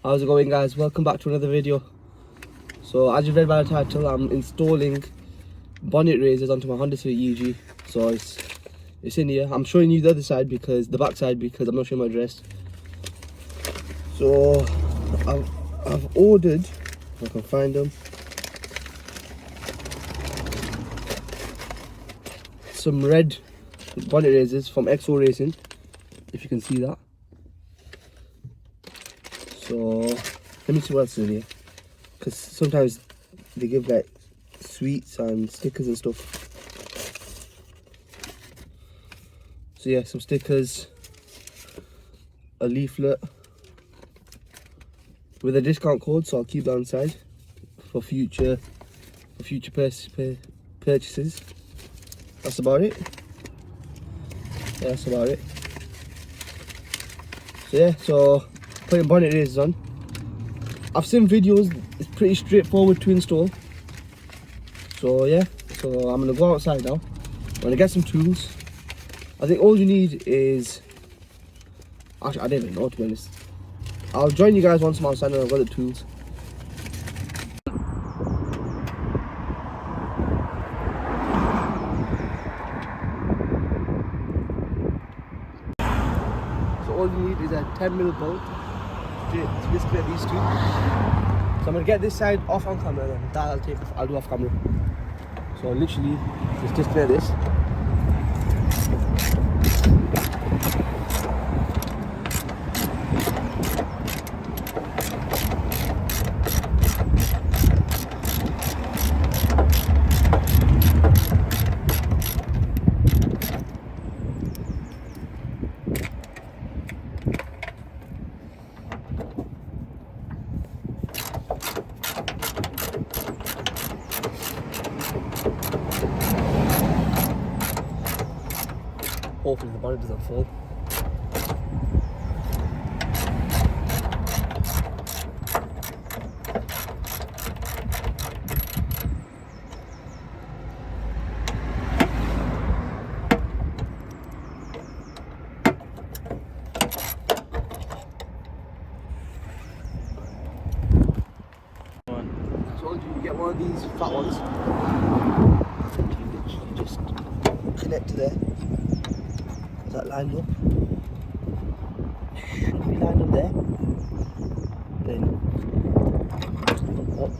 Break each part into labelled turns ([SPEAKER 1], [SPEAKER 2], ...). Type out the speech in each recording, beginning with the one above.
[SPEAKER 1] How's it going, guys? Welcome back to another video. So as you read by the title, I'm installing bonnet raisers onto my Honda Civic EG. So it's in here. I'm showing you the other side, because the back side, because I'm not showing my address. So I've ordered, if I can find them, some red bonnet raisers from Exoracing, if you can see that. So let me see what else is in here, because sometimes they give like sweets and stickers and stuff. So yeah, some stickers, a leaflet with a discount code, so I'll keep that inside for future purchases. That's about it. Yeah, that's about it. So yeah, so putting bonnet raisers on. I've seen videos, it's pretty straightforward to install. So yeah, so I'm gonna go outside now. I'm gonna get some tools. I think all you need is, actually I don't even know, to be honest. I'll join you guys once I'm outside and I've got the tools. So all you need is a 10mm bolt to disconnect these two. So I'm gonna get this side off on camera, and that I'll do off camera. So literally just disconnect this. Hopefully the bonnet doesn't fall. I told you get one of these fat ones. You literally just connect to there. Is that lined up? Should be lined up there. Then up.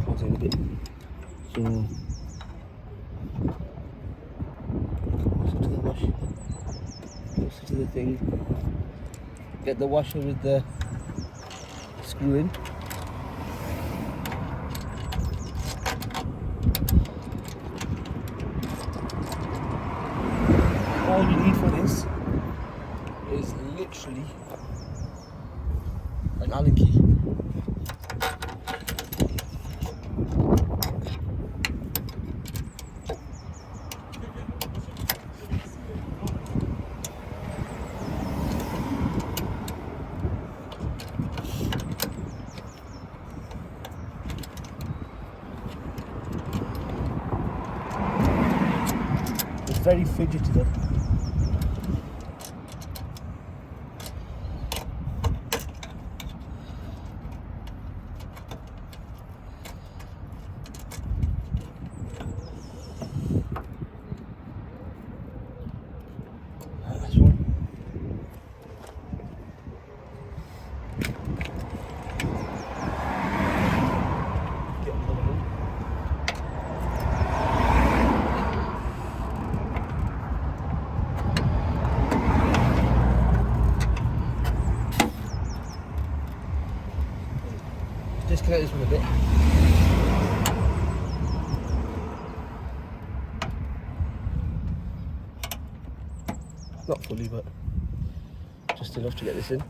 [SPEAKER 1] Close in a bit. So closer to the wash. Closer to the thing. Get the washer with the screw in. All you need for this is literally an Allen key. It's very fidgety though. Disconnect this one a bit. Not fully, but just enough to get this in.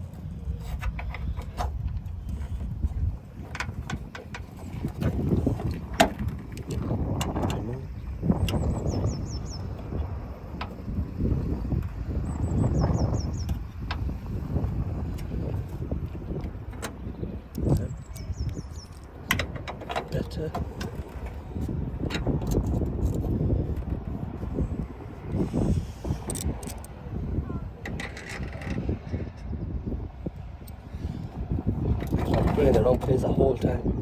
[SPEAKER 1] Better. wrong place the whole time.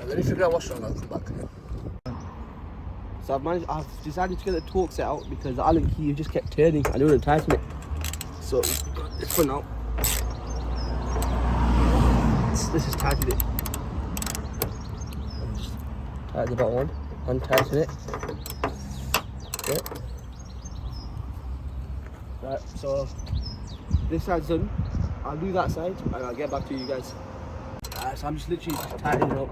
[SPEAKER 1] Let me figure out what's wrong, I'll come back. So I've decided to get the torque set out because the Allen key just kept turning and it wouldn't tighten it. So it's for now. This is tighten it. Just tighten the bottom one, untighten it. Okay. Right, so this side's done. I'll do that side and I'll get back to you guys. So I'm just literally tightening it up.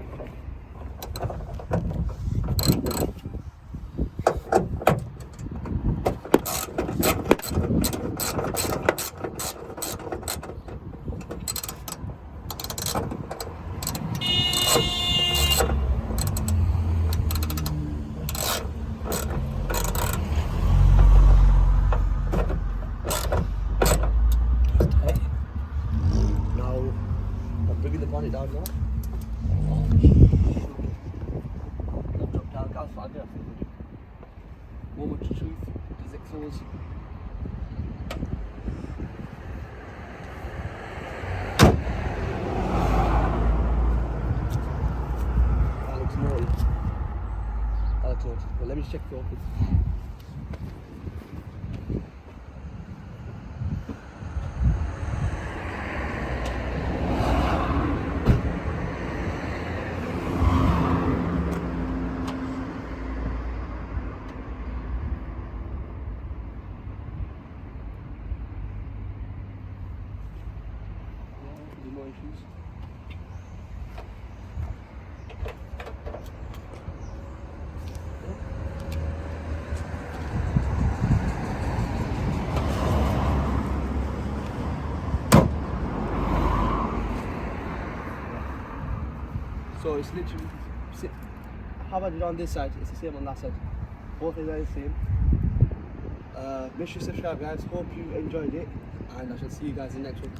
[SPEAKER 1] Bringing the bonnet down now. Oh, I've dropped down gas fan there. Moment of truth. Does it close? That looks naughty. That looks naughty. But let me check the open. No issues. So it's literally, how I did on this side, it's the same on that side. Both are the same. Make sure you subscribe guys, hope you enjoyed it and I shall see you guys in the next one.